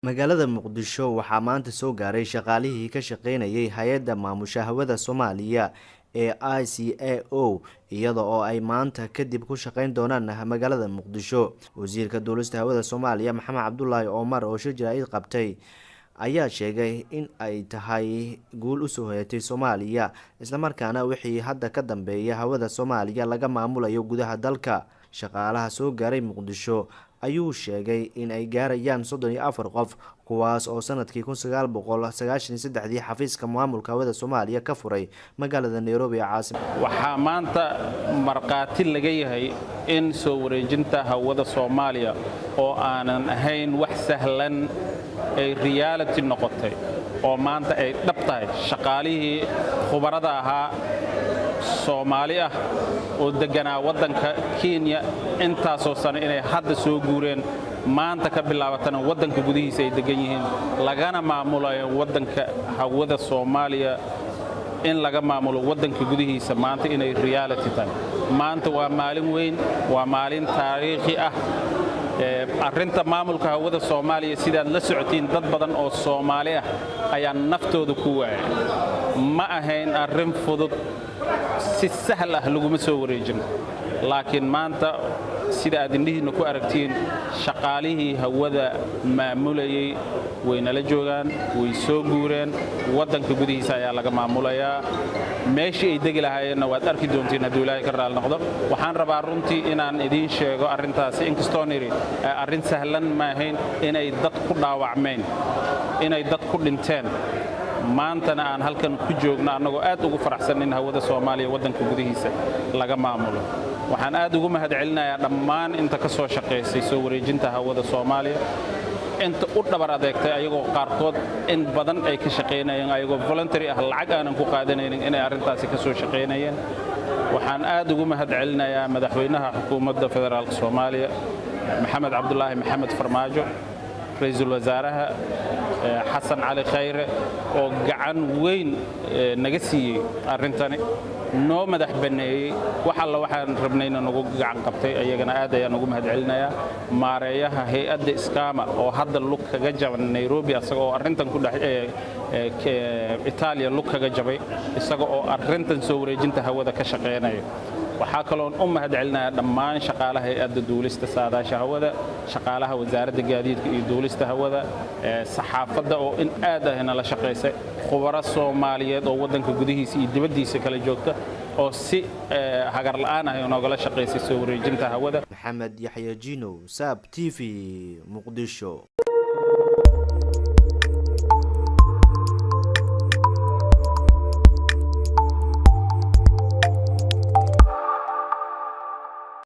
magaalada Muqdisho waxaa maanta soo gaaray shaqaalihii ka shaqeynayay hay'adda maamusha hawada Soomaaliya ee ICAO iyada oo ay maanta kadib ku shaqeyn doonaan magaalada Muqdisho. Wasiirka Duulista Hawada Soomaaliya Maxamed Cabdullaahi Omar oo Jiray qabtay ayaa sheegay in ay tahay guul u soo hoyatay Soomaaliya isla markaana wixii hadda ka dambeeya hawada Soomaaliya laga maamulayo gudaha dalka. Shaqaalaha soo gaaray Muqdisho ayuu sheegay in ay gaarayaan 34 qof kuwaas oo sanadkii 1993 xafiiska maamulka hawada Soomaaliya ka furay magaalada Nairobi ee caasimada. Waxaa maanta marqaati laga yahay in soo wareejinta hawada Soomaaliya oo aanan ahayn wax sahlan ay reality noqotay oo maanta ay dhab tahay. Shaqaalihii khubarada ahaa Soomaali ah oo deganaa wadanka Kenya intaasoo sano inay hadda soo guureen maanta ka bilaabatana wadanka gudihiisa ay degan yihiin lagana maamulayo wadanka hawada Soomaaliya in laga maamulo wadanka gudihiisa maanta inay reality tahay. Maanta waa maalin weyn, waa maalin taariikhi ah. Arrinta maamulka hawada Soomaaliya sidaad la socotiin dad badan oo Soomaali ah ayaa naftooda ku waayay. Ma ahayn arrin fudud si sahal ah laguma soo wareejin laakiin maanta sida aad indhihiina ku aragtiin shaqaalihii hawada maamulayay way nala joogaan way soo guureen wadanka gudihiisa ayaa laga maamulayaa meeshii ay degi lahaayeenna waad arki doontiin haddii Ilaahay ka raali noqdo. Waxaan rabaa runtii inaan idiin sheego arrintaasi inkastoo niri arrin sahlan ma ahayn inay dad ku dhaawacmeen inay dad ku dhinteen maantana aan halkan ku joogno annagoo aad ugu faraxsan in hawada Soomaaliya wadanka gudihiisa laga maamulo. Waxaan aad ugu mahadcelinayaa dhammaan inta ka soo shaqeysay soo wareejinta hawada Soomaaliya inta u dhabar adeegtay ayagoo qaarkood in badan ay ka shaqeynayeen ayagoo voluntary ah lacag aanan ku qaadanaynin inay arrintaasi ka soo shaqeynayeen. Waxaan aad ugu mahadcelinayaa madaxweynaha xukuumadda federaalka Soomaaliya Maxamed Cabdullaahi Maxamed Farmaajo ra'iisul wasaaraha Xasan Cali Khayre oo gacan weyn naga siiyay arrintani noo madax baneeyay wax alla waxaan rabnayna nagu gacan qabtay ayagana aad ayaan ugu mahadcelinayaa maareeyaha hay'adda iskaama oo hadda lug kaga jaban Nairobi asagoo arrintan ku dhex Italia lug kaga jabay isagoo oo arrintan soo wareejinta hawada ka shaqeynaya. waxaa kaloo u mahadcelinayaa dhammaan shaqaalaha hay'adda duulista saadaasha hawada shaqaalaha wasaaradda gaadiidka iyo duulista hawada saxaafadda oo in aad ah nala shaqeysay khubaro Soomaaliyeed oo wadanka gudihiisa iyo dibaddiisa kala joogta oo si hagar la'aan ah inagala shaqeysay soo wareejinta hawada. Maxamed Yaxya Jino, SAB TV, Muqdisho.